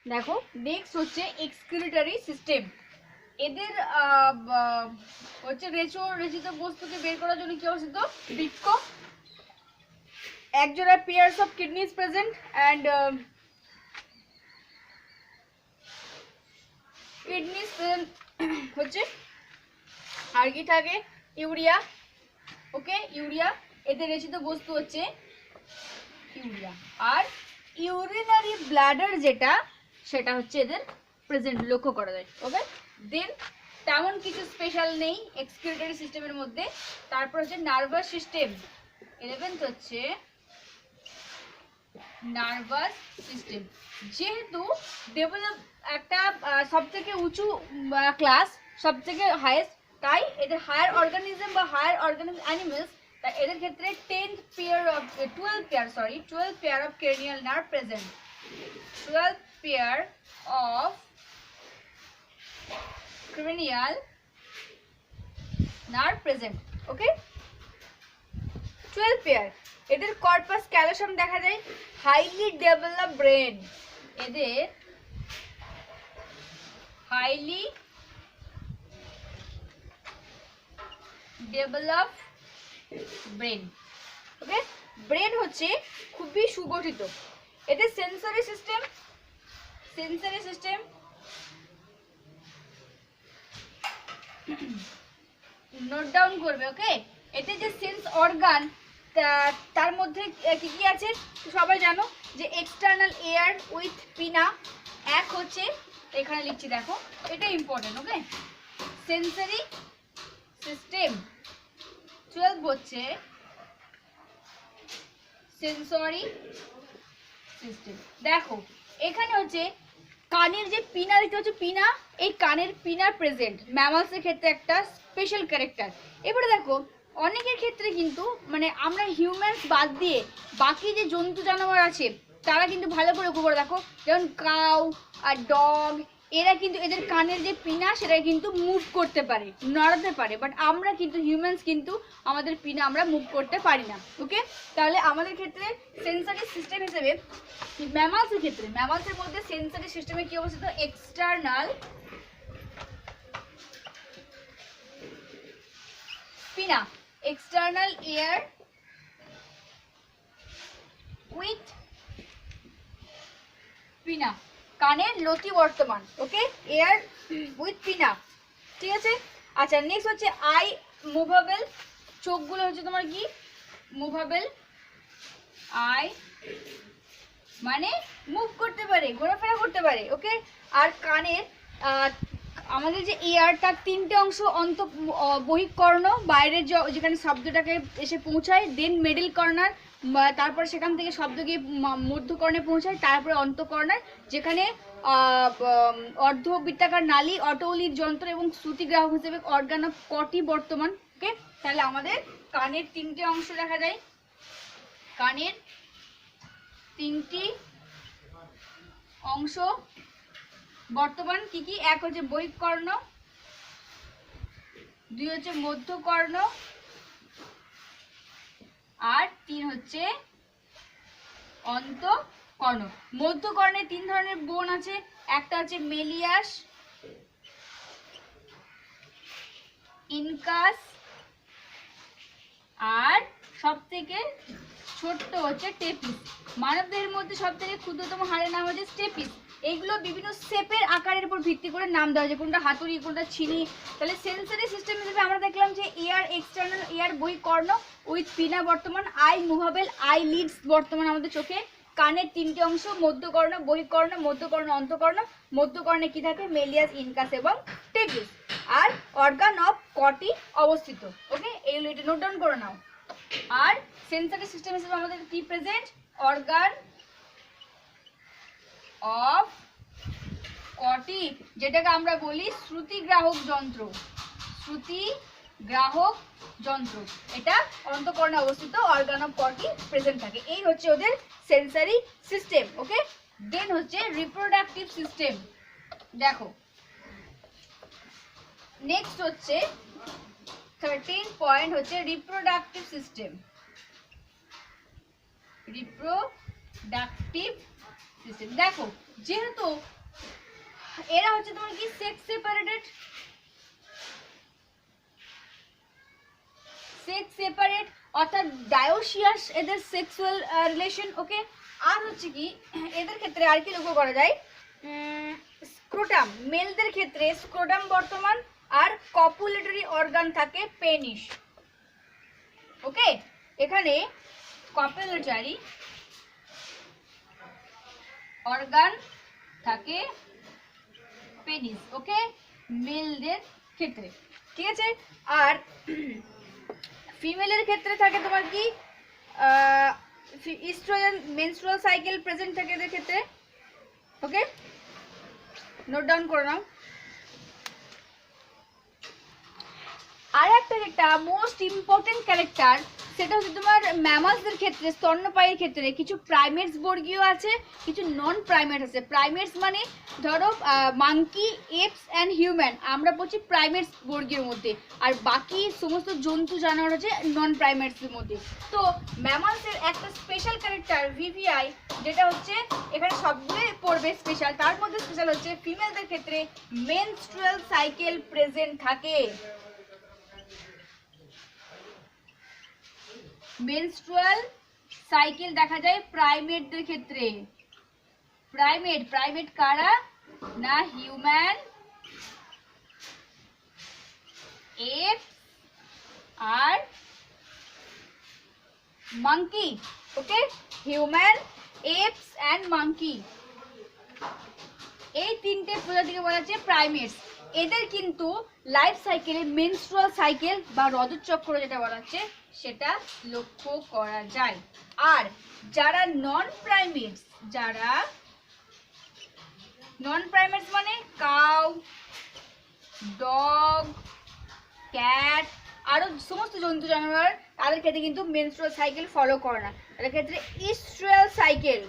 দেখো নেক্সট হচ্ছে excretory system. এদের হচ্ছে রেচিত বস্তুকে বের করার জন্য কি অবস্থিত? বৃক্ক, একজোড়া pairs of kidneys present and kidneys present হচ্ছে। আর কি থাকে? ইউরিয়া। ওকে, ইউরিয়া। এদের রেচিত বস্তু হচ্ছে ইউরিয়া। আর ইউরিনারি ব্লাডার যেটা, সেটা হচ্ছে এদের প্রেজেন্ট লক্ষ্য করা যায়। ওকে, দেন তেমন কিছু স্পেশাল নেই এক্সক্রিটরি সিস্টেমের মধ্যে। তারপর হচ্ছে নার্ভাস সিস্টেম। 11th হচ্ছে নার্ভাস সিস্টেম। যেহেতু ডেভেলপ একটা সবথেকে উঁচু ক্লাস, সবথেকে হাইয়েস্ট, তাই এদের হায়ার অর্গানিজম বা হায়ার অর্গানিজম অ্যানিমেলস, তাই এদের ক্ষেত্রে 12 pair of cranial nerve present. 12 pair of cranial nerve present. Okay, 12 pair. এদের কর্পাস ক্যালোসাম দেখা যায়। Highly develop brain. এদের হাইলি ডেভেলপ ব্রেন। ওকে, ব্রেন হচ্ছে খুবই সুগঠিত। এদের সেন্সরি সিস্টেম নোট ডাউন করবে। ওকে, এতে যে সেন্স অর্গান, তার মধ্যে কি কি আছে সবাই জানো, যে এক্সটার্নাল এয়ার উইথ পিনা। এক হচ্ছে এখানে লিখছি, দেখো এটা ইম্পর্টেন্ট। ওকে, সেন্সরি সিস্টেম। 12 হচ্ছে সেন্সরি সিস্টেম। দেখো এখানে হচ্ছে কানের যে পিনা দেখতে হচ্ছে, পিনা, এই কানের পিনার প্রেজেন্ট ম্যামালসের ক্ষেত্রে একটা স্পেশাল ক্যারেক্টার। এবারে দেখো অনেকের ক্ষেত্রে কিন্তু মানে আমরা হিউম্যানস বাদ দিয়ে বাকি যে জন্তু জানোয়ার আছে তারা কিন্তু ভালো করে লক্ষ্য করে দেখো, যেমন কাউ আর ডগ, এরা কিন্তু এদের কানের যে পিনা সেটা কিন্তু মুভ করতে পারে, নড়াতে পারে। বাট আমরা কিন্তু হিউম্যানস কিন্তু আমাদের পিনা আমরা মুভ করতে পারি না। ওকে, তাহলে আমাদের ক্ষেত্রে সেন্সরি সিস্টেম হিসেবে ম্যামালসের মধ্যে সেন্সরি সিস্টেমে কি অবস্থিত? এক্সটার্নাল পিনা, এক্সটার্নাল এয়ার উইথ পিনা, কানের লতি বর্তমান। ওকে, এয়ার উইথ পিনা, ঠিক আছে। আচ্ছা, নেক্সট হচ্ছে আই মুভেবল। চোখগুলো হচ্ছে তোমার কি? মুভেবল। আই মানে মুভ করতে পারে, ঘোরাফেরা করতে পারে। ওকে, আর কানের আমাদের যে এয়ার, তার তিনটে অংশ, বহিঃকর্ণ, বাইরের যেখানে শব্দটাকে এসে পৌঁছায়, দেন মিডল কর্নার, তারপর সেখান থেকে শব্দ গিয়ে মধ্যকর্ণে পৌঁছায়, তারপরে অন্তঃকর্ণার, যেখানে অর্ধবৃত্তাকার নালী, অটোলির যন্ত্র এবং শ্রুতিগ্রাহক হিসেবে অর্গান অফ কটি বর্তমান। ওকে, তাহলে আমাদের কানের তিনটে অংশ দেখা যায়। কানের তিনটি অংশ বর্তমান কি কি? এক হচ্ছে বহিঃকর্ণ, দুই হচ্ছে মধ্যকর্ণ, আর তিন হচ্ছে অন্তঃকর্ণ। মধ্যকর্ণে তিন ধরনের বোন আছে, একটা হচ্ছে মেলিয়াস, ইনকাস, আর সব থেকে ছোট্ট হচ্ছে টেপিস। মানবদেহের মধ্যে সব থেকে ক্ষুদ্রতম হাড়ের নাম হচ্ছে স্টেপিস। এইগুলো বিভিন্ন শেপের আকারের উপর ভিত্তি করে নাম দেওয়া হয়, কোনটা হাতুড়ি, কোনটা ছিনি। তাহলে সেন্সরি সিস্টেম হিসেবে আমরা দেখলাম যে এয়ার, এক্সটার্নাল এয়ার, বহিঃকর্ণ উইথ পিনা বর্তমান, আই মুভেবল, আই লিডস বর্তমান আমাদের চোখে, কানের তিনটে অংশ, মধ্যকর্ণ, বহিঃকর্ণ, মধ্যকর্ণ, অন্তঃকর্ণ। মধ্যকর্ণে কি থাকে? মেলিয়াস, ইনকাস এবং টেপিস। আর অর্গান অফ কটি অবস্থিত। ওকে, এইগুলো এটা নোট ডাউন করে নাও। আর সেন্সরি সিস্টেম হিসেবে আমাদের কি প্রেজেন্ট? অর্গান অফ কটি, যেটাকে আমরা বলি শ্রুতিগ্রাহক যন্ত্র। শ্রুতিগ্রাহক যন্ত্র, এটা অন্তঃকর্ণে অবস্থিত। অর্গান অফ কটি প্রেজেন্ট থাকে। এই হচ্ছে ওদের সেন্সরি সিস্টেম। ওকে, দেন হচ্ছে রিপ্রোডাক্টিভ সিস্টেম। দেখো নেক্সট হচ্ছে 13 পয়েন্ট হচ্ছে রিপ্রোডাক্টিভ সিস্টেম। Reproductive system. দেখো যেহেতু এরা হচ্ছে তোমার কি সেক্স সেপারেট অর্থাৎ ডায়োসিয়াস এদের সেক্সুয়াল রিলেশন। ওকে, আর হচ্ছে কি এদের ক্ষেত্রে আর কি লক্ষ্য করা যায়, স্ক্রোটাম, মেলদের ক্ষেত্রে স্ক্রোটাম বর্তমান, আর কপুলেটরি অর্গান থাকে পেনিস। ওকে, এখানে কপুলেটরি অর্গান থাকে পেনিস। ওকে, মেলদের ক্ষেত্রে, ঠিক আছে। আর ফিমেলের ক্ষেত্রে থাকে তোমার কি ইস্ট্রোজেন, মেনস্ট্রুয়াল সাইকেল প্রেজেন্ট থাকে এদের ক্ষেত্রে। ওকে, নোট ডাউন করে নাও। আর একটা মোস্ট ইম্পর্টেন্ট ক্যারেক্টার, সেটা হচ্ছে তোমার ম্যামালসদের ক্ষেত্রে, স্তন্যপায়ীর ক্ষেত্রে কিছু প্রাইমেটস বর্গীয় আছে, কিছু নন প্রাইমেট আছে। প্রাইমেটস মানে ধরো মাঙ্কি, এপস অ্যান্ড হিউম্যান, আমরা বলছি প্রাইমেটস বর্গীয় মধ্যে, আর বাকি সমস্ত জন্তু জানোয়ার হচ্ছে নন প্রাইমেটসের মধ্যে। তো ম্যামালসের একটা স্পেশাল ক্যারেক্টার ভিভিআই, যেটা হচ্ছে এখানে সবগুলোই পড়বে স্পেশাল, তার মধ্যে স্পেশাল হচ্ছে ফিমেলদের ক্ষেত্রে মেনস্ট্রুয়াল সাইকেল প্রেজেন্ট থাকে। মেনস্ট্রুয়াল সাইকেল দেখা যায় প্রাইমেটদের ক্ষেত্রে। প্রাইমেট কারা না, হিউম্যান, এপস আর monkey. Okay, human, apes and monkey, এই তিনটে প্রজাতিকে বলা হচ্ছে প্রাইমেটস। এদের কিন্তু লাইফ সাইকেলে মেনস্ট্রুয়াল সাইকেল বা রজতচক্র যেটা বলা হচ্ছে সেটা লক্ষ্য করা যায়। আর যারা নন প্রাইমেটস মানে কাউ, ডগ, ক্যাট, আরো সমস্ত জন্তু জানোয়ার, তাদের ক্ষেত্রে কিন্তু মেনস্ট্রুয়াল সাইকেল ফলো করে না। তাদের ক্ষেত্রে ইস্ট্রাস সাইকেল,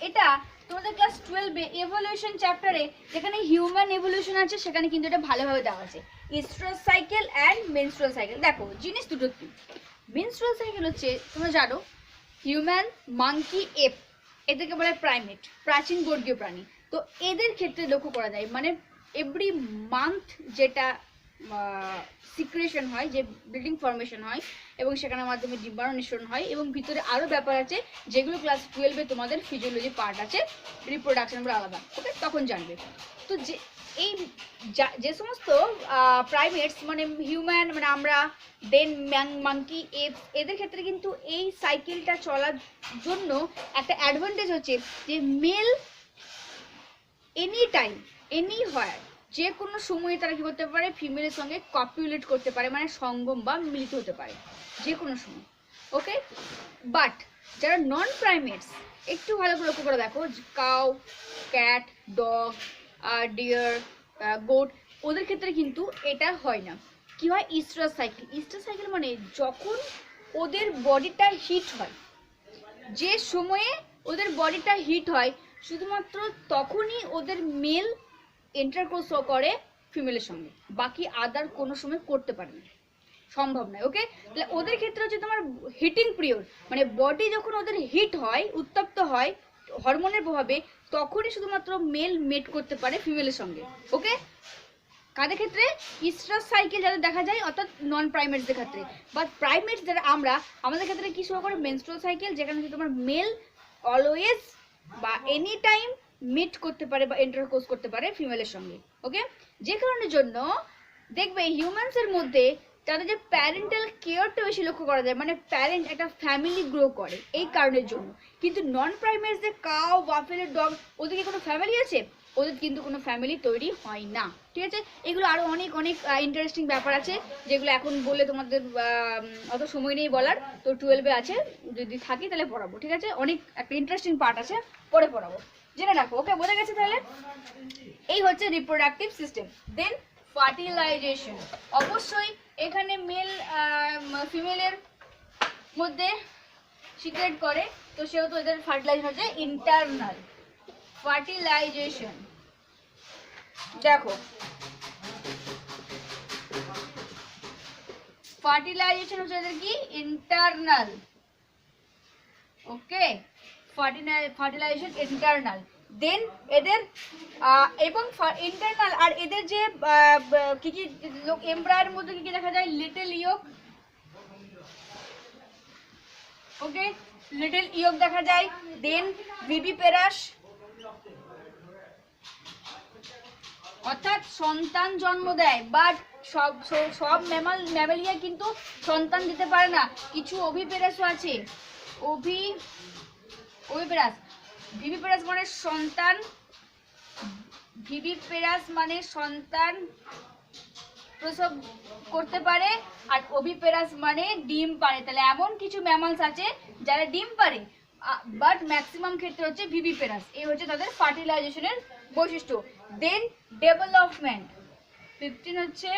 এটা তোমাদের ক্লাস 12 এ এভলিউশন চ্যাপ্টারে যেখানে হিউম্যান এভলিউশন আছে সেখানে কিন্তু এটা ভালোভাবে দেওয়া আছে, oestrus cycle and menstrual cycle. দেখো জিনিস দুটো কি, মেনস্ট্রুয়াল সাইকেল হচ্ছে তোমরা জানো হিউম্যান, মাঙ্কি, এপ, এদেরকে বলে প্রাইমেট, প্রাচীন বর্গীয় প্রাণী। তো এদের ক্ষেত্রে লক্ষ্য করা যায় মানে এভরি মান্থ যেটা সিক্রেশন হয়, যে ব্লিডিং ফর্মেশন হয় এবং সেখানের মাধ্যমে ডিম্বাণু নিঃসরণ হয়, এবং ভিতরে আরও ব্যাপার আছে যেগুলো ক্লাস 12-এ তোমাদের ফিজিওলজি পার্ট আছে, রিপ্রোডাকশনগুলো আলাদা। ওকে, তখন জানবে। তো যে সমস্ত প্রাইমেটস মানে হিউম্যান মানে আমরা, দেন মাঙ্কি, এপস, এদের ক্ষেত্রে কিন্তু এই সাইকেলটা চলার জন্য একটা অ্যাডভান্টেজ হচ্ছে যে মেল এনি টাইম, এনি হয়, যে কোনো সময়ে তারা কি করতে পারে, ফিমেলের সঙ্গে কপুলেট করতে পারে, মানে সঙ্গম বা মিলিত হতে পারে যে কোনো সময়। ওকে, বাট যারা নন প্রাইমেটস, একটু ভালো করে লক্ষ্য করে দেখো, cow, cat, dog, deer, goat, ওদের ক্ষেত্রে কিন্তু এটা হয় না। কি হয়, ইস্ট্রাস সাইকেল মানে যখন ওদের বডিটা হিট হয়, যে সময়ে ওদের বডিটা হিট হয় শুধুমাত্র তখনই ওদের মেল ইন্টারকোর্স করে ফিমেলের সঙ্গে, বাকি আদার কোনো সময় করতে পারে না, সম্ভব নয়। ওকে, তাহলে ওদের ক্ষেত্রে হচ্ছে তোমার হিটিং পিরিয়ড, মানে বডি যখন ওদের হিট হয়, উত্তপ্ত হয় হরমোনের প্রভাবে, তখনই শুধুমাত্র মেল মেট করতে পারে ফিমেলের সঙ্গে। ওকে, কাদের ক্ষেত্রে, ইস্ট্রাস সাইকেল যাদের দেখা যায় অর্থাৎ নন প্রাইমেটসদের ক্ষেত্রে। বাট প্রাইমেটস যারা আমরা, আমাদের ক্ষেত্রে কি শো করে, মেনস্ট্রুয়াল সাইকেল, যেখানে হচ্ছে তোমার মেল অলওয়েজ বা এনি টাইম মিট করতে পারে বা ইন্টারকোর্স করতে পারে ফিমেলের সঙ্গে। ওকে, যে কারণের জন্য দেখবে হিউম্যানসের মধ্যে তাদের যে প্যারেন্টাল কেয়ারটা বেশি লক্ষ্য করা যায়, মানে প্যারেন্ট একটা ফ্যামিলি গ্রো করে এই কারণের জন্য। কিন্তু নন প্রাইমেটস যে কাউ, বাফেলো, ডগ, ওদের কি কোনো ফ্যামিলি আছে? ওদের কিন্তু কোনো ফ্যামিলি তৈরি হয় না। ঠিক আছে, এগুলো আরও অনেক ইন্টারেস্টিং ব্যাপার আছে যেগুলো এখন বললে তোমাদের অত সময় নেই বলার, তো 12-এ আছে, যদি থাকি তাহলে পড়াবো। ঠিক আছে, অনেক একটা ইন্টারেস্টিং পার্ট আছে, পরে পড়াবো, জেনে রাখো। ওকে, বোঝা গেছে তাহলে? এই হচ্ছে রিপ্রোডাক্টিভ সিস্টেম। দেন ফার্টিলাইজেশন, অবশ্যই এখানে মেল ফিমেলের মধ্যে সিক্রেট করে, তো সেহেতু এদের ফার্টিলাইজেশন হচ্ছে ইন্টারনাল ফার্টিলাইজেশন। দেখো ফার্টিলাইজেশন হচ্ছে এদের কি ইন্টারনাল, ওকে, ফার্টিলাইজেশন ইন্টারনাল। দেন এদের এবং ইন্টারনাল, আর এদের যে কি কি এমব্রায়োর মধ্যে কি কি দেখা যায়, লিটল ইয়ক, ওকে, লিটল ইয়ক দেখা যায়। দেন ভিভিপেরাস, অর্থাৎ সন্তান জন্ম দেয়, বাট সব ম্যামালিয়া কিন্তু সন্তান দিতে পারে না, কিছু ওভিপেরাসও আছে। ওভিপেরাস, ভিভিপেরাস মানে সন্তান, ভিভিপেরাস মানে সন্তান প্রসব করতে পারে, আর ওভিপেরাস মানে ডিম পারে। তাহলে এমন কিছু ম্যামালস আছে যারা ডিম পারে, বাট ম্যাক্সিমাম ক্ষেত্রে হচ্ছে ভিভিপেরাস। এই হচ্ছে তাদের ফার্টিলাইজেশনের বৈশিষ্ট্য। দেন ডেভেলপমেন্ট, 15 হচ্ছে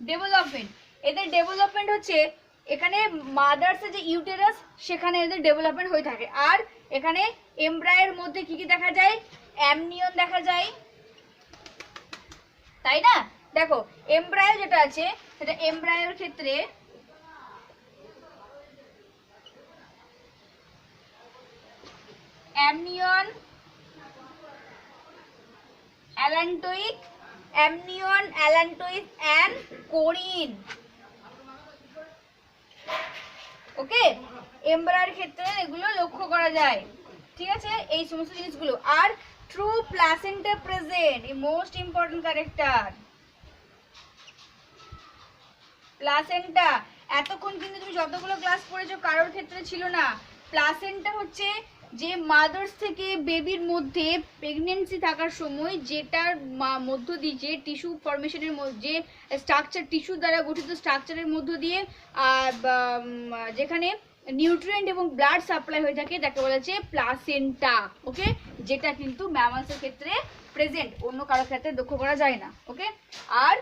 ডেভেলপমেন্ট। এদের ডেভেলপমেন্ট হচ্ছে এখানে মাদার্সের যে ইউটেরাস সেখানে এদের ডেভেলপমেন্ট হয়ে থাকে। আর এখানে এমব্রায়োর মধ্যে কি কি দেখা যায়, অ্যামনিয়ন দেখা যায়, তাই না? দেখো এমব্রায়ো যেটা আছে সেটা এমব্রায়োর ক্ষেত্রে অ্যামনিয়ন, অ্যালান্টোইক, অ্যামনিয়ন, অ্যালান্টোইক অ্যান্ড কোরিন, ওকে, এমব্রায়োর ক্ষেত্রে এগুলো লক্ষ্য করা যায়, ঠিক আছে, এই সমস্ত জিনিসগুলো। আর ট্রু প্লাসেন্টা প্রেজেন্ট, এই মোস্ট ইম্পর্টেন্ট ক্যারেক্টার প্লাসেন্টা। এতক্ষণ কিন্তু তুমি যতগুলো ক্লাস পড়েছো কারোর ক্ষেত্রে ছিল না। প্লাসেন্টা হচ্ছে যে মাদার্স থেকে বেবির মধ্যে প্রেগনেন্সি থাকার সময় যেটার মধ্য দিয়ে যে টিস্যু ফর্মেশনের যে স্ট্রাকচার, টিস্যু দ্বারা গঠিত স্ট্রাকচারের মধ্য দিয়ে যেখানে নিউট্রিয়েন্ট এবং ব্লাড সাপ্লাই হয়ে থাকে তাকে বলা হচ্ছে প্লাসেন্টা, ওকে, যেটা কিন্তু ম্যামালসের ক্ষেত্রে প্রেজেন্ট, অন্য কারোর ক্ষেত্রে লক্ষ্য করা যায় না, ওকে। আর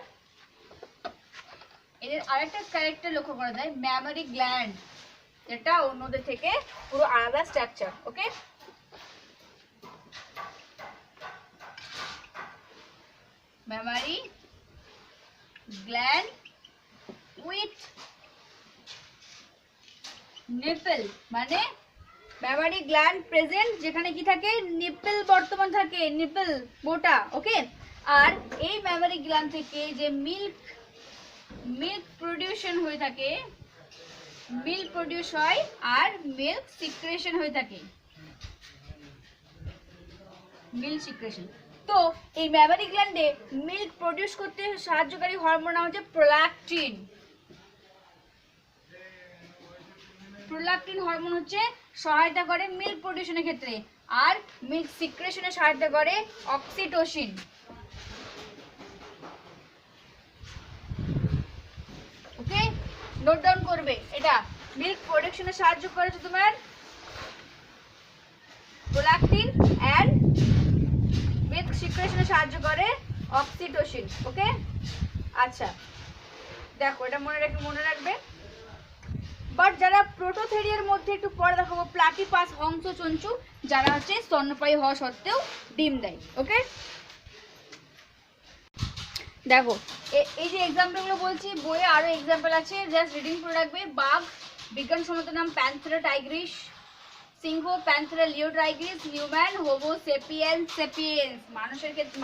এদের আরেকটা ক্যারেক্টার লক্ষ্য করা যায়, ম্যামারি গ্ল্যান্ড, যেটা অন্যদের থেকে পুরো আলাদা structure, okay. Mammary gland with nipple, মানে ম্যামারি গ্ল্যান্ড প্রেজেন্ট যেখানে কি থাকে, নিপল বর্তমান থাকে, নিপল মোটা, ওকে। আর এই ম্যামারি গ্ল্যান্ড থেকে যে মিল্ক প্রোডিউশন হয়ে থাকে, মিল্ক প্রোডিউস হয় আর মিল্ক সিক্রেশন হয়ে থাকে, মিল্ক সিক্রেশন। তো এই ম্যামারি গ্ল্যান্ডে মিল্ক প্রোডিউস করতে সাহায্যকারী হরমোন হচ্ছে প্রোল্যাকটিন। প্রোল্যাকটিন হরমোন হচ্ছে সহায়তা করে মিল্ক প্রোডিউশনের ক্ষেত্রে, আর মিল্ক সিক্রেশনে সহায়তা করে অক্সিটোসিন, ওকে, নোট ডাউন করবে এটা। মিল্ক প্রোডাকশনে সাহায্য করেছে তোমার প্রোল্যাকটিন, এন্ড মিল্ক সিক্রেশনে সাহায্য করে অক্সিটোসিন, ওকে। আচ্ছা দেখো এটা মনে রাখবে। বাট যারা প্রোটোথেরিয়ার মধ্যে একটু পরে দেখাবো, প্লাটিপাস হংস চঞ্চু, যারা হচ্ছে স্তন্যপায়ী হওয়া সত্ত্বেও ডিম দেয়, ওকে। দেখো এই যে এক্সাম্পলগুলো বলছি, বইয়ে আরো এক্সাম্পল আছে, জাস্ট রিডিং করে রাখবে। বাঘ, বিজ্ঞানসম্মত নাম প্যান্থেরা টাইগ্রিস, সিংহ Panthera leo tigris, human Homo sapiens sapiens,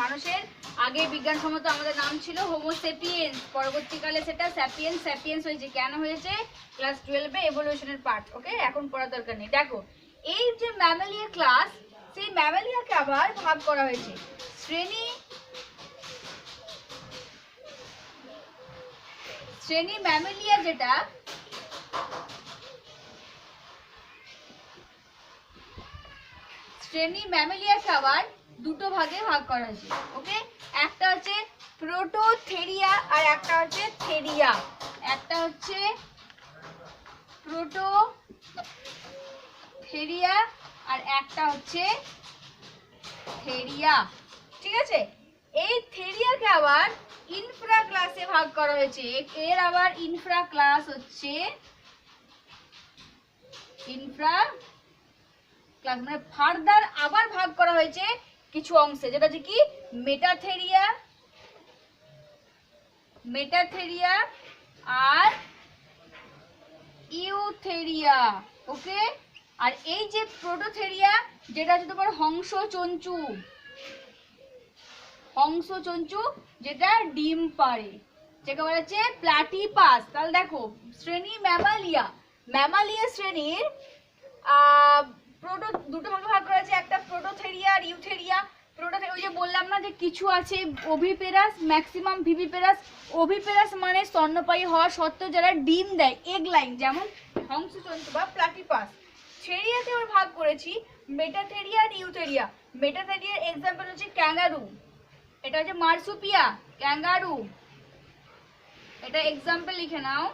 মানুষের আগে বিজ্ঞানসম্মত আমাদের নাম ছিল হোমো সেপিয়েন্স, পরবর্তীকালে সেটা স্যাপিয়েন্স স্যাপিয়েন্স হয়েছে। কেন হয়েছে? ক্লাস 12-এ এভলিউশনের পার্ট, ওকে, এখন পড়ার দরকার নেই। দেখো এই যে ম্যামালিয়া ক্লাস, সেই ম্যামালিয়াকে আবার ভাগ করা হয়েছে শ্রেণী ম্যামালিয়া, যেটা শ্রেণী ম্যামালিয়াকে আবার দুটো ভাগে ভাগ করা হয়েছে, ওকে। একটা হচ্ছে প্রোটোথেরিয়া আর একটা হচ্ছে থেরিয়া। একটা হচ্ছে প্রোটোথেরিয়া আর একটা হচ্ছে থেরিয়া, ঠিক আছে। এই থেরিয়াকে আবার ইনফ্রা ক্লাসে ভাগ করা হয়েছে। এর আবার ইনফ্রা ক্লাস হচ্ছে ইনফ্রা ক্লাস, মানে ফার্দার আবার ভাগ করা হয়েছে কিছু অংশে, যেটা হচ্ছে কি মেটাথেরিয়া, মেটাথেরিয়া আর ইউথেরিয়া। ওকে, আর এই যে প্রোটোথেরিয়া যেটা হচ্ছে তোমার হংসচঞ্চু যেটা ডিম পাড়ে, যেটা বলা হচ্ছে প্লাটিপাস। তাহলে দেখো শ্রেণী ম্যামালিয়া শ্রেণীর দুটো ভাগে ভাগ করা আছে, একটা প্রোটোথেরিয়া আর ইউথেরিয়া। ওই যে বললাম না যে কিছু আছে ওভিপেরাস, ম্যাক্সিমাম ভিভিপেরাস। ওভিপেরাস মানে স্তন্যপায়ী হওয়া সত্ত্বেও যারা ডিম দেয়, এগ লাইং, যেমন হংসচঞ্চু বা প্লাটিপাস। থেরিয়াতে আমরা ভাগ করেছি মেটাথেরিয়া আর ইউথেরিয়া। মেটাথেরিয়ার এক্সাম্পল হচ্ছে ক্যাঙ্গারু, এটা হচ্ছে মার্সুপিয়া, ক্যাঙ্গারু, এটা এক্সাম্পল লিখে নাও।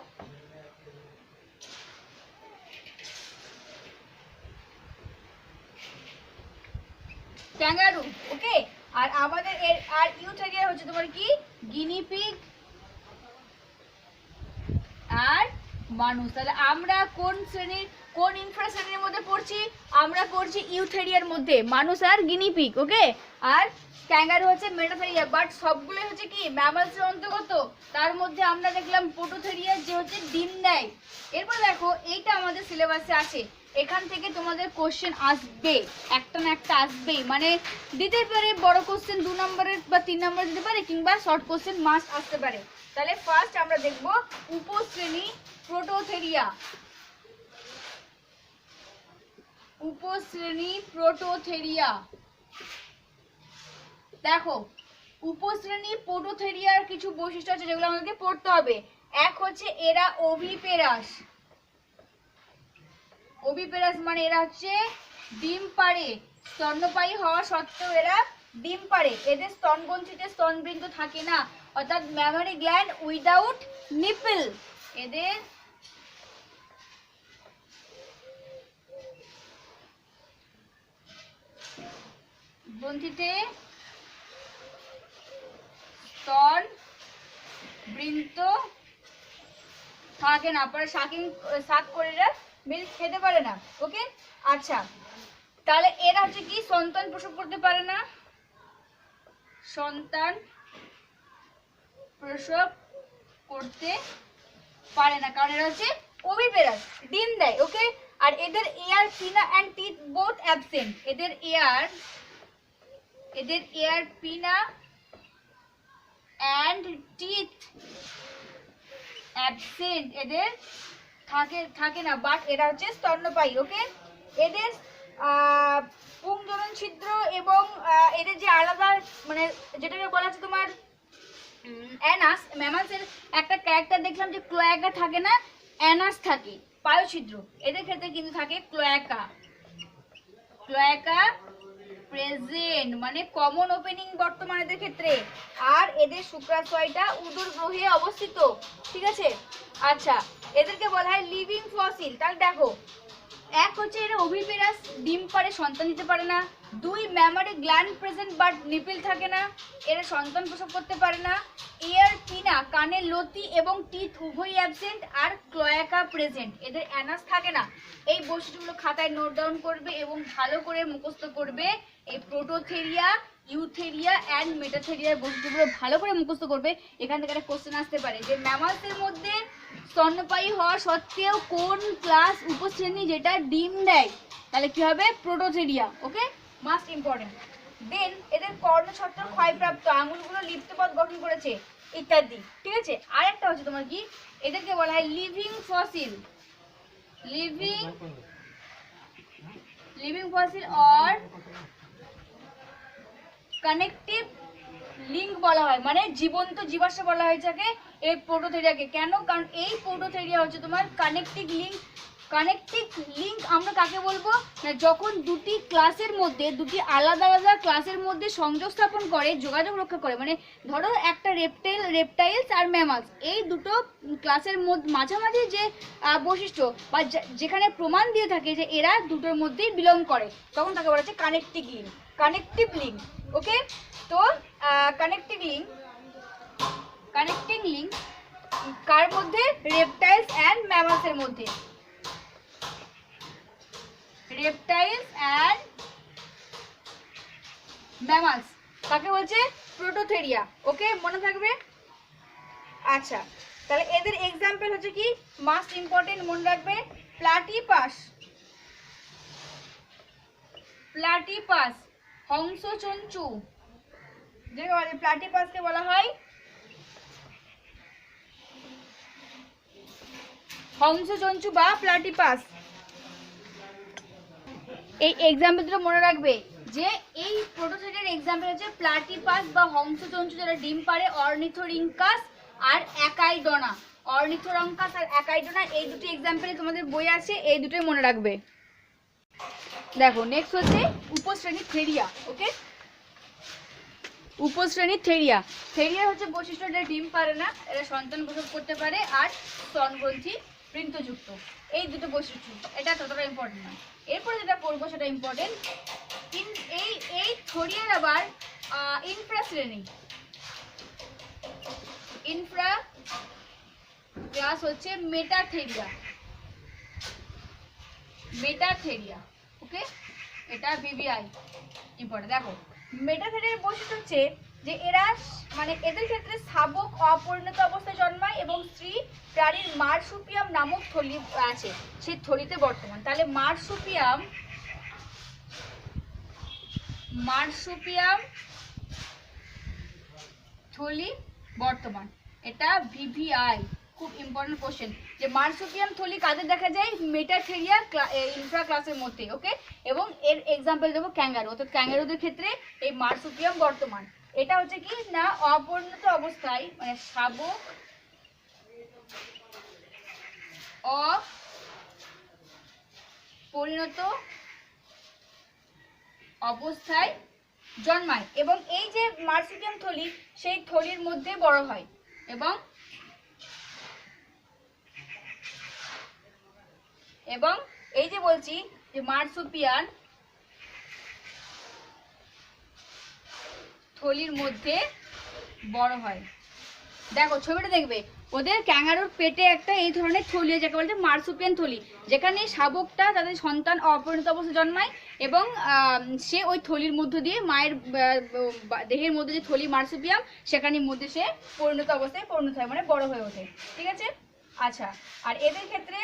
ক্যাঙ্গারু। ওকে, আর আমাদের আর ইউথেরিয়া হচ্ছে তোমার কি গিনিপিগ আর মানুষ। তাহলে আমরা কোন ইনফ্রা শ্রেণীর মধ্যে পড়ছি? আমরা পড়ছি ইউথেরিয়ার মধ্যে, মানুষ আর গিনিপিগ। ওকে, আর ক্যাঙ্গারু হচ্ছে মেটাথেরিয়া, বাট সবগুলোই হচ্ছে কি ম্যামালসের অন্তর্গত। তার মধ্যে আমরা দেখলাম প্রোটোথেরিয়া যে হচ্ছে ডিম দেয়। এরপর দেখো এইটা আমাদের সিলেবাসে আছে, এখান থেকে তোমাদের কোশ্চেন আসবে, একটা না একটা আসবেই, মানে দিতে পারে বড় কোশ্চেন 2 নম্বরের বা 3 নম্বরের দিতে পারে, কিংবা শর্ট কোশ্চেন মাস্ট আসতে পারে। তাহলে ফার্স্ট আমরা দেখব উপশ্রেণী প্রোটোথেরিয়া। দেখো উপশ্রেণী প্রোটোথেরিয়ার কিছু বৈশিষ্ট্য আছে যেগুলো আমাদেরকে পড়তে হবে। এক হচ্ছে এরা ওভিপেরাস মানে এরা হচ্ছে ডিম পাড়ে, স্তন্যপায়ী হওয়া সত্ত্বেও এরা ডিম পাড়ে। এদের স্তনগ্রন্থিতে স্তনবৃন্ত থাকে না, অর্থাৎ ম্যামারি গ্ল্যান্ড উইদাউট নিপল। এদের গ্রন্থিতে স্তনবৃন্ত থাকে না, পরে শাক করে এরা মিল্ক খেতে পারে না। ওকে, আচ্ছা, তাহলে এরা হচ্ছে কি সন্তান প্রসব করতে পারে না, কারণ এরা হচ্ছে ওভিপেরাস, ডিম দেয়। ওকে, আর এদের এয়ার, পিনা অ্যান্ড টিথ বোথ অ্যাবসেন্ট। এদের এয়ার, পিনা অ্যান্ড টিথ অ্যাবসেন্ট, এদের থাকে না, বাট এরা হচ্ছে স্তন্যপায়ী। ওকে, এদের পুংজনন ছিদ্র এবং এদের যে আলাদা, মানে যেটাকে বলা হচ্ছে তোমার অ্যানাস, ম্যামালসের একটা ক্যারেক্টার দেখলাম যে ক্লোয়াকা থাকে না, অ্যানাস থাকে, পায়ুছিদ্র। এদের ক্ষেত্রে কিন্তু থাকে ক্লোয়াকা প্রেজেন্ট, মানে কমন ওপেনিং বর্তমান এদের ক্ষেত্রে। আর এদের শুক্রাশয়টা উদর গ্রহে অবস্থিত। ঠিক আছে, আচ্ছা, এদেরকে বলা হয় লিভিং ফসিল। তাহলে দেখো, এক হচ্ছে এরা ওভিপেরাস, ডিম পাড়ে, সন্তান দিতে পারে না। 2, mammary gland present but nipple থাকে না, এরা সন্তান প্রসব করতে পারে না। এয়ার, পিনা, কানের লতি এবং টিথ উভয়ই অ্যাবসেন্ট। আর ক্লোয়াকা প্রেজেন্ট, এদের অ্যানাস থাকে না। এই বৈশিষ্ট্যগুলো খাতায় নোট ডাউন করবে এবং ভালো করে মুখস্থ করবে। এই প্রোটোথেরিয়া, ইউথেরিয়া অ্যান্ড মেটাথেরিয়ার বৈশিষ্ট্যগুলো ভালো করে মুখস্থ করবে। এখান থেকে একটা কোশ্চেন আসতে পারে যে ম্যামালসের মধ্যে স্তন্যপায়ী হওয়া সত্ত্বেও কোন ক্লাস উপশ্রেণী যেটা ডিম দেয়? তাহলে কি হবে? প্রোটোথেরিয়া। ওকে, মাস্ট ইম্পর্টেন্ট। দেন এদের কর্ণছত্র ক্ষয়প্রাপ্ত, আঙুলগুলো লিপ্তপথ গঠন করেছে ইত্যাদি। ঠিক আছে, আর একটা হচ্ছে তোমার কি, এদেরকে বলা হয় living fossil, living fossil or connective link বলা হয়, মানে জীবন্ত জীবাশ্ম বলা হয় যাকে, এই প্রোটোথেরিয়াকে। কেন? কারণ এই প্রোটোথেরিয়া হচ্ছে তোমার কানেকটিভ লিঙ্ক। আমরা কাকে বলবো না, যখন দুটি ক্লাসের মধ্যে, দুটি আলাদা আলাদা ক্লাসের মধ্যে সংযোগ স্থাপন করে, যোগাযোগ রক্ষা করে। মানে ধরো একটা রেপটাইলস আর ম্যামালস, এই দুটো ক্লাসের মাঝামাঝি যে বৈশিষ্ট্য বা যেখানে প্রমাণ দিয়ে থাকে যে এরা দুটোর মধ্যেই বিলং করে, তখন তাকে বলা হচ্ছে কানেকটিভ লিঙ্ক। ওকে, তো কানেক্টিং লিঙ্ক কার মধ্যে? রেপটাইলস অ্যান্ড ম্যামালসের মধ্যে। রেপটাইলস অ্যান্ড ম্যামালস কাকে বলছে? প্রোটোথেরিয়া। ওকে, মনে থাকবে। আচ্ছা, তাহলে এদের এক্সাম্পল হচ্ছে কি, মাস্ট ইম্পর্টেন্ট মনে রাখবে, প্লাটিপাস, প্লাটিপাস, হংসচঞ্চু, যেটা বলে প্লাটিপাসকে বলা হয় হংসচঞ্চু বা প্লাটিপাস। এই এক্সাম্পল দুটো মনে রাখবে যে এই প্রোটোসিডের এক্সাম্পল হচ্ছে প্লাটিপাস বা হংসচঞ্চু, যারা ডিম পারে, অর্নিথোরিঙ্কাস আর একাইডোনা। অর্নিথোরঙ্কাস আর একাইডোনা এই দুটো এক্সাম্পলে তোমাদের বই আছে, এই দুটোই মনে রাখবে। দেখো নেক্সট হচ্ছে উপশ্রেণী থেরিয়া। ওকে, উপশ্রেণী থেরিয়া। থেরিয়া হচ্ছে বৈশিষ্ট্য, এটা ডিম পারে না, এরা সন্তান প্রসব করতে পারে আর স্তনগ্রন্থি বৃন্তযুক্ত, এই দুটো বৈশিষ্ট্য। এটা ততটা ইম্পর্টেন্ট না। এরপরে যেটা পড়বো সেটা ইম্পর্টেন্ট। এই থরিয়ার আবার ইনফ্রাশ্রেণী, ইনফ্রা ক্লাস হচ্ছে মেটাথেরিয়া, মেটাথেরিয়া। ওকে, এটা ভিভিআই ইম্পর্টেন্ট। দেখো মেটাথেরিয়ার বৈশিষ্ট্য হচ্ছে যে এরা মানে এদের ক্ষেত্রে শাবক অপরিণত অবস্থায় জন্মায় এবং স্ত্রী প্রাণীর মার্সুপিয়াম নামক থলি আছে, সেই থলিতে বর্তমান। তাহলে মার্সুপিয়াম, মার্সুপিয়াম থলি বর্তমান, এটা ভিভিআই, খুব ইম্পর্টেন্ট কোশ্চেন, যে মার্সুপিয়াম থলি কাদের দেখা যায়, মেটাথেরিয়া ইনফ্রা ক্লাসের মধ্যে। ওকে, এবং এর এক্সাম্পল দেবো ক্যাঙ্গারু, অর্থাৎ ক্যাঙ্গারুদের ক্ষেত্রে এই মার্সুপিয়াম বর্তমান। এটা হচ্ছে কি না অপরিণত অবস্থায়, মানে শাবক অপরিণত অবস্থায় জন্মায় এবং এই যে মার্সুপিয়াম থলি, সেই থলির মধ্যে বড় হয় এবং এই যে বলছি যে মার্সুপিয়ান থলির মধ্যে বড় হয়। দেখো ছবিটা দেখবে, ওদের ক্যাঙ্গারুর পেটে একটা এই ধরনের থলি, যাকে বলছে মার্সুপিয়ান থলি, যেখানে শাবকটা তাদের সন্তান অপরিণত অবস্থায় জন্মায় এবং সে ওই থলির মধ্য দিয়ে মায়ের দেহের মধ্যে যে থলি মার্সুপিয়াম, সেখানের মধ্যে সে পরিণত অবস্থায় পরিণত হয়, মানে বড় হয়ে ওঠে। ঠিক আছে, আচ্ছা। আর এদের ক্ষেত্রে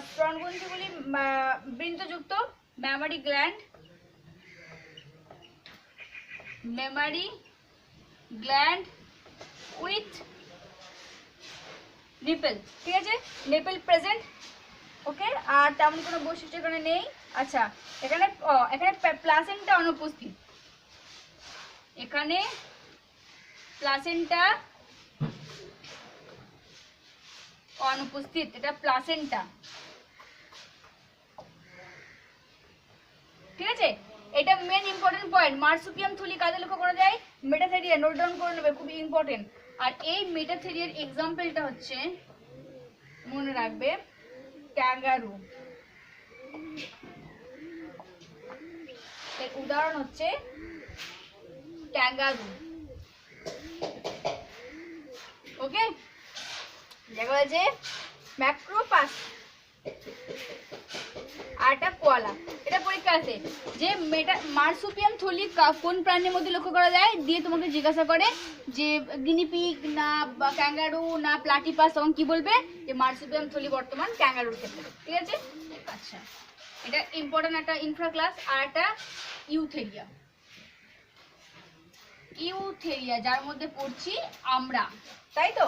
স্তনগ্রন্থিগুলি বৃন্তযুক্ত, mammary gland, mammary gland with nipple. ঠিক আছে, নিপল প্রেজেন্ট। ওকে, আর তেমন কোনো বৈশিষ্ট্য এখানে নেই। আচ্ছা, এখানে প্লাসেন্টা অনুপস্থিত, এখানে প্লাসেন্টা অনুপস্থিত, এটা প্লাসেন্টা। ঠিক আছে, এটা মেন ইম্পর্টেন্ট পয়েন্ট। মার্সুপিয়াম থলি কাজে লক্ষ্য করা যায়, মেটাথেরিয়া, নোট ডাউন করে নেবে, খুব ইম্পর্টেন্ট। আর এই মেটাথেরিয়ার এক্সাম্পলটা হচ্ছে মনে রাখবে ক্যাঙ্গারু, এর উদাহরণ হচ্ছে ক্যাঙ্গারু। ওকে, দেখা হয়েছে ম্যাক্রোপাস আর একটা কোয়ালা। এটা পরীক্ষা আছে যে মার্সুপিয়াম থলি কোন প্রাণীর মধ্যে লক্ষ্য করা যায়, দিয়ে তোমাকে জিজ্ঞাসা করে যে গিনিপিগ না বা ক্যাঙ্গারু না প্লাটিপাস, তখন কি বলবে যে মার্সুপিয়াম থলি বর্তমান ক্যাঙ্গারুর ক্ষেত্রে। ঠিক আছে, আচ্ছা, এটা ইম্পর্টেন্ট একটা ইনফ্রা ক্লাস। আর একটা ইউথেরিয়া, ইউথেরিয়া যার মধ্যে পড়ছি আমরা, তাই তো।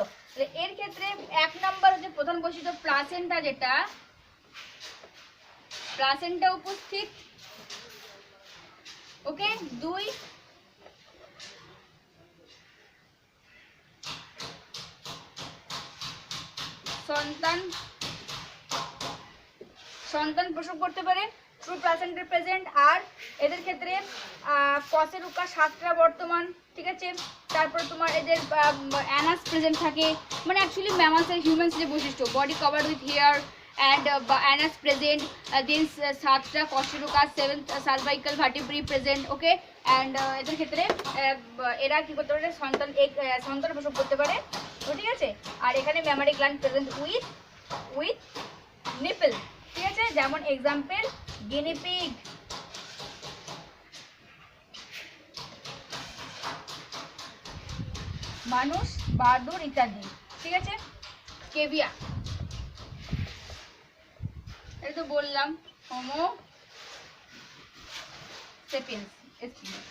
এর ক্ষেত্রে 1 নম্বর যে প্রধান বৈশিষ্ট্য প্লাসেন্টা, যেটা প্লাসেন্টা উপস্থিত। ওকে, 2 সন্তান প্রসব করতে পারে, ট্রু প্লাসেন্টা প্রেজেন্ট। আর এদের ক্ষেত্রে কসেরুকা 7টা বর্তমান। ঠিক আছে, তারপরে তোমার এদের অ্যানাস প্রেজেন্ট থাকে, মানে অ্যাকচুয়ালি ম্যামালস আর হিউম্যানস যে বৈশিষ্ট্য, body covered with hair and anus present, then 7টা কসেরুকা, 7th cervical vertebrae present. Okay, and এদের ক্ষেত্রে এরা কি করতে পারে, সন্তান প্রসব করতে পারে। ঠিক আছে, আর এখানে mammary gland present with nipple. ঠিক আছে, যেমন এক্সাম্পল গিনিপিগ, মানুষ, বাদুড় ইত্যাদি। ঠিক আছে। কেভিয়া, এটা তো বললাম, হোমো সেপিয়েন্স,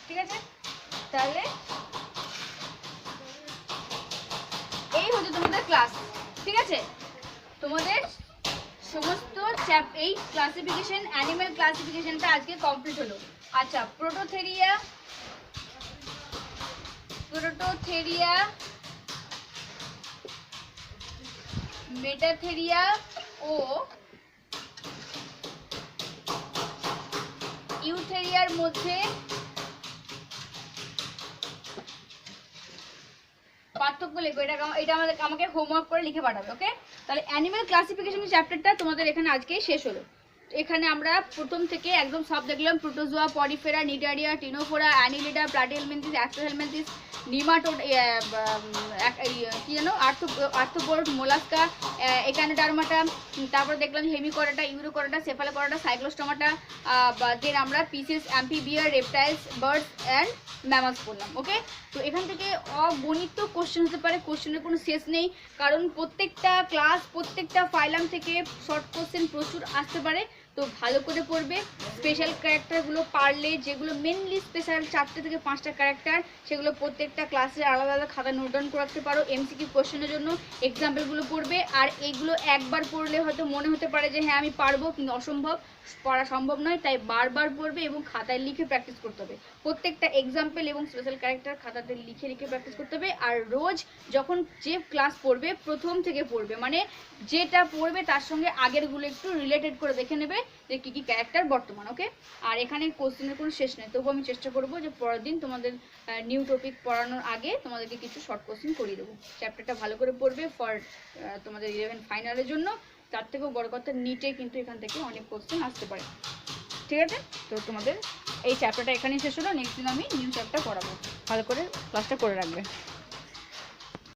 ঠিক আছে। তাহলে এই হচ্ছে তোমাদের ক্লাস, ঠিক আছে। তোমাদের সমস্ত এই ক্লাসিফিকেশন, অ্যানিমেল ক্লাসিফিকেশনটা আজকে কমপ্লিট হলো। আচ্ছা, প্রোটোথেরিয়া, মেটাথেরিয়া ও ইউথেরিয়ার মধ্যে পার্থক্য লেখো। এটা আমাকে হোমওয়ার্ক করে লিখে পাঠাবে, ওকে। তাহলে অ্যানিমেল ক্লাসিফিকেশন চ্যাপ্টারটা তোমাদের এখানে আজকেই শেষ হলো। এখানে আমরা প্রথম থেকে একদম সব দেখলাম, protozoa, porifera, cnidaria, ctenophora, annelida, platyhelminthes, aschelminthes, nematode, কি জানো, আর্থ্রোপোড, মোলাস্কা, একানোডার্মাটা, তারপর দেখলাম হেমিকোরাটা, ইউরোকোরাটা, সেফালোকোরাটা, সাইক্লোস্টোমাটা, দেন আমরা pieces, Amphibia, reptiles, birds and mammals পড়লাম, ওকে। তো এখান থেকে অগণিত কোশ্চেন হতে পারে, কোশ্চেনের কোনো শেষ নেই, কারণ প্রত্যেকটা ক্লাস, প্রত্যেকটা ফাইলাম থেকে শর্ট কোশ্চেন প্রচুর আসতে পারে। তো ভালো করে পড়বে। স্পেশাল ক্যারেক্টারগুলো পারলে, যেগুলো মেনলি স্পেশাল 4টে থেকে 5টা ক্যারেক্টার, সেগুলো প্রত্যেকটা ক্লাসে আলাদা আলাদা খাতা নোট ডাউন করে রাখতে পারো। এমসিকিউ কোশ্চেনের জন্য এক্সাম্পলগুলো পড়বে। আর এইগুলো একবার পড়লে হয়তো মনে হতে পারে যে হ্যাঁ আমি পারবো, কিন্তু অসম্ভব, পড়া সম্ভব নয়। তাই বারবার পড়বে এবং খাতায় লিখে প্র্যাকটিস করতে হবে। প্রত্যেকটা এক্সাম্পল এবং স্পেশাল ক্যারেক্টার খাতাতে লিখে লিখে প্র্যাকটিস করতে হবে। আর রোজ যখন যে ক্লাস পড়বে প্রথম থেকে পড়বে, মানে যেটা পড়বে তার সঙ্গে আগেরগুলো একটু রিলেটেড করে দেখে নেবে যে কী কী ক্যারেক্টার বর্তমান, ওকে। আর এখানে কোশ্চেনের কোনো শেষ নেই, তবু আমি চেষ্টা করবো যে পরের দিন তোমাদের নিউ টপিক পড়ানোর আগে তোমাদেরকে কিছু শর্ট কোশ্চেন করিয়ে দেবো। চ্যাপ্টারটা ভালো করে পড়বে ফর তোমাদের 11 ফাইনালের জন্য। তার থেকেও বড় কথা, নিটে কিন্তু এখান থেকে অনেক কোশ্চেন আসতে পারে, ঠিক আছে। তো তোমাদের এই চ্যাপ্টারটা এখানেই শেষ হলো। নেক্সট দিন আমি নিউ চ্যাপ্টার পড়াবো, ভালো করে ক্লাসটা করে রাখবে।